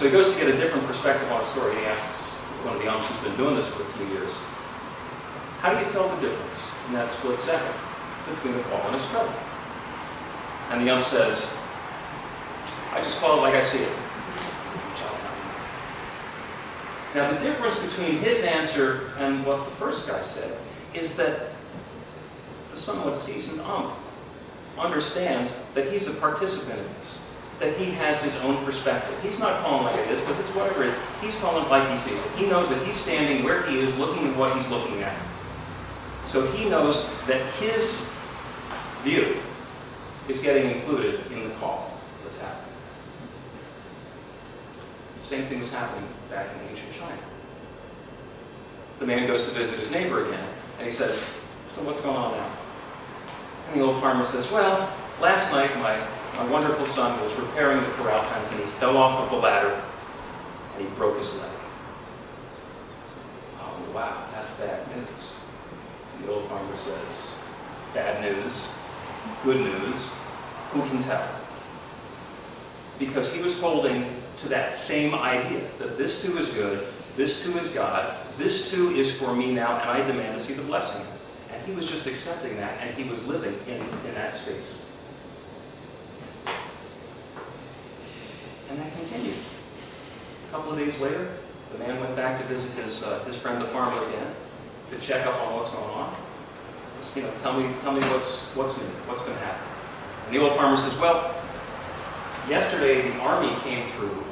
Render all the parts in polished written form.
So he goes to get a different perspective on a story. He asks one of the umps who's been doing this for a few years, how do you tell the difference in that split second between a call and a stroke? And the ump says, I just call it like I see it. Now the difference between his answer and what the first guy said is that the somewhat seasoned ump understands that he's a participant in this, that he has his own perspective. He's not calling like it is because it's whatever it is. He's calling like he sees it. He knows that he's standing where he is, looking at what he's looking at. So he knows that his view is getting included in the call that's happening. Same thing was happening back in ancient China. The man goes to visit his neighbor again, and he says, so what's going on now? And the old farmer says, well, last night my wonderful son was repairing the corral fence, and he fell off of the ladder, and he broke his leg. Oh, wow, that's bad news. The old farmer says, bad news, good news, who can tell? Because he was holding to that same idea, that this too is good, this too is God, this too is for me now, and I demand to see the blessing. And he was just accepting that, and he was living in that space. And that continued. A couple of days later, the man went back to visit his friend the farmer again, to check up on what's going on. Just, tell me what's new, what's going to happen. And the old farmer says, well, yesterday the army came through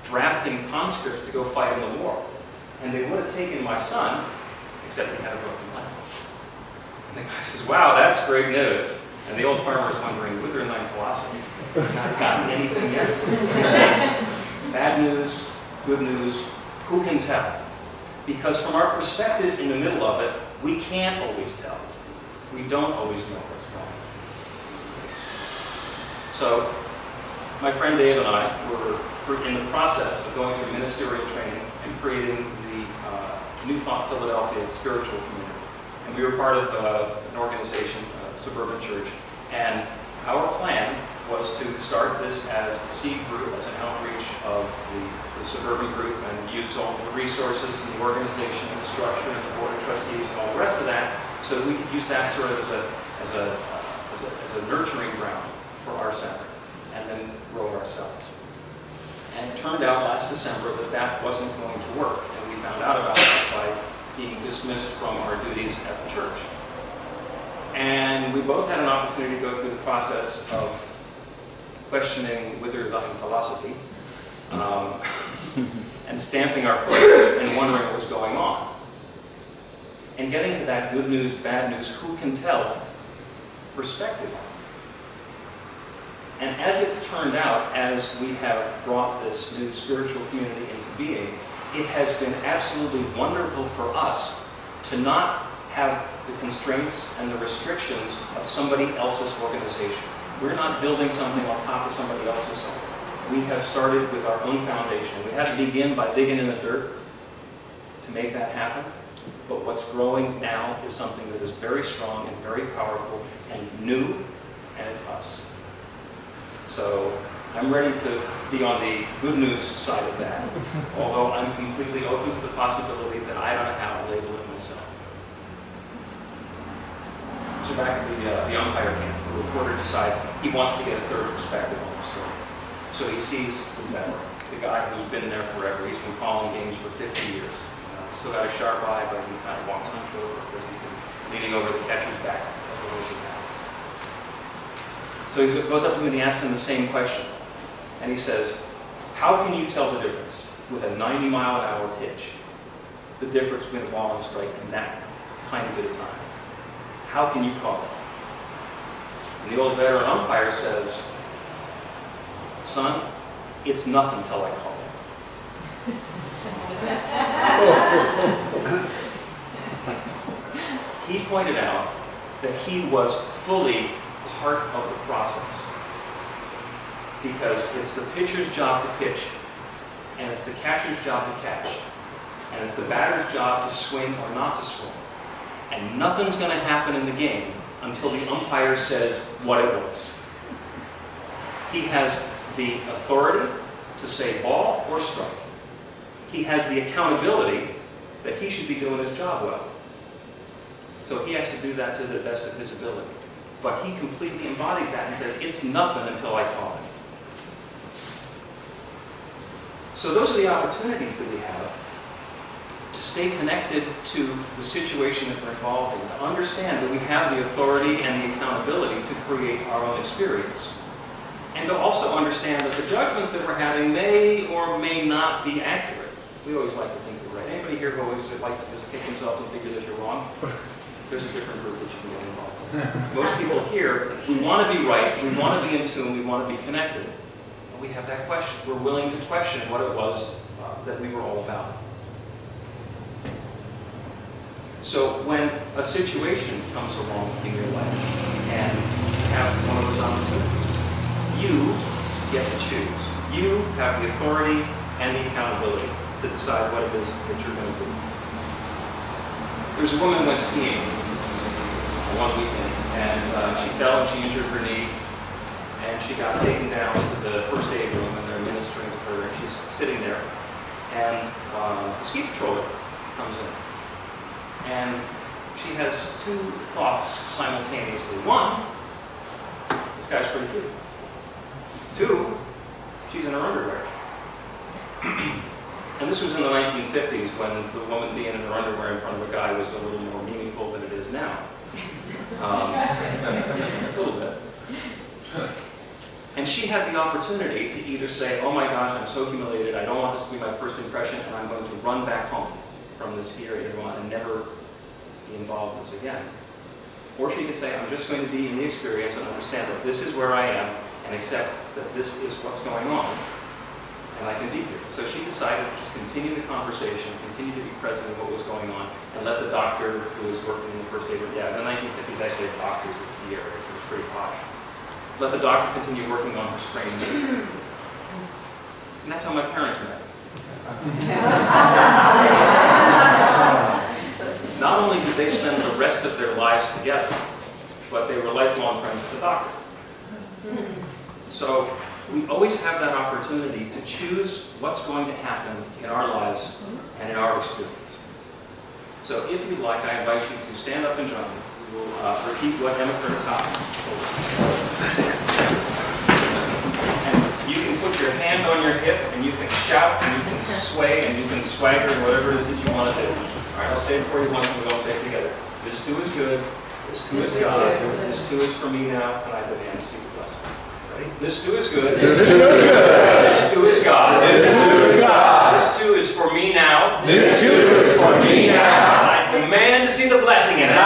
drafting conscripts to go fight in the war. And they would have taken my son, except he had a broken leg. And the guy says, wow, that's great news. And the old farmer is wondering, wither in thine philosophy, not gotten anything yet? He says, bad news, good news, who can tell? Because from our perspective in the middle of it, we can't always tell. We don't always know what's going on. So, my friend Dave and I were in the process of going through ministerial training and creating the New Thought Philadelphia spiritual community. And we were part of an organization, a suburban church, and our plan was to start this as a seed group, as an outreach of the suburban group, and use all the resources and the organization and the structure and the board of trustees and all the rest of that, so that we could use that sort of as a nurturing ground for our center, and then grow ourselves. And it turned out last December that that wasn't going to work, and we found out about that by being dismissed from our duties at the church. And we both had an opportunity to go through the process of questioning wither thine philosophy, and stamping our foot and wondering what was going on. And getting to that good news, bad news, who can tell perspective. And as it's turned out, as we have brought this new spiritual community into being, it has been absolutely wonderful for us to not have the constraints and the restrictions of somebody else's organization. We're not building something on top of somebody else's something. We have started with our own foundation. We had to begin by digging in the dirt to make that happen. But what's growing now is something that is very strong and very powerful and new, and it's us. So I'm ready to be on the good news side of that, although I'm completely open to the possibility that I don't know how to label it myself. So back at the umpire camp, the reporter decides he wants to get a third perspective on the story. So he sees the veteran, the guy who's been there forever. He's been calling games for 50 years. Still got a sharp eye, but he kind of walks on shore because he's been leaning over the catcher's back as well as he has. So he goes up to him and he asks him the same question. And he says, how can you tell the difference with a 90-mile-an-hour pitch, the difference between a ball and a strike in that tiny bit of time? How can you call it? And the old veteran umpire says, son, it's nothing till I call it. He pointed out that he was fully part of the process, because it's the pitcher's job to pitch, and it's the catcher's job to catch, and it's the batter's job to swing or not to swing. And nothing's going to happen in the game until the umpire says what it was. He has the authority to say ball or strike. He has the accountability that he should be doing his job well. So he has to do that to the best of his ability. But he completely embodies that and says, it's nothing until I call it. So those are the opportunities that we have to stay connected to the situation that we're involved in, to understand that we have the authority and the accountability to create our own experience, and to also understand that the judgments that we're having may or may not be accurate. We always like to think we're right. Anybody here who always like to just kick themselves and figure that you're wrong? There's a different group that you can get involved with. Most people here, we want to be right, we want to be in tune, we want to be connected. But we have that question. We're willing to question what it was that we were all about. So when a situation comes along in your life and you have one of those opportunities, you get to choose. You have the authority and the accountability to decide what it is that you're going to do. There's a woman who went skiing one weekend, and she fell and she injured her knee, and she got taken down to the first aid room, and they're administering to her, and she's sitting there, and the ski patroller comes in. And she has two thoughts simultaneously. One, this guy's pretty cute. Two, she's in her underwear. And this was in the 1950s when the woman being in her underwear in front of a guy was a little more meaningful than it is now. A little bit. And she had the opportunity to either say, oh my gosh, I'm so humiliated, I don't want this to be my first impression, and I'm going to run back home from this hearing and never be involved in this again. Or she could say, I'm just going to be in the experience and understand that this is where I am and accept that this is what's going on and I can be here. So she decided to just continue the conversation, continue to be present in what was going on, and let the doctor who was working in the first aid room, in the 1950s actually had doctors at ski areas, it was pretty posh. Let the doctor continue working on her sprained knee. And that's how my parents met. Not only did they spend the rest of their lives together, but they were lifelong friends with the doctor. So we always have that opportunity to choose what's going to happen in our lives and in our experience. So if you'd like, I invite you to stand up and join me. We will repeat what Emma Curtis Hopkins told us to say. And you can put your hand on your hip, and you can shout, and you can sway, and you can swagger, and whatever it is that you want to do. All right, I'll say it for you once, and we'll all say it together. This too is good. This too is God. This too is for me now, and I demand to see the blessing. Ready? This too is good. This too is good. This too is God. This too is God. This too is for me now. This too is for me now. And I demand to see the blessing in it.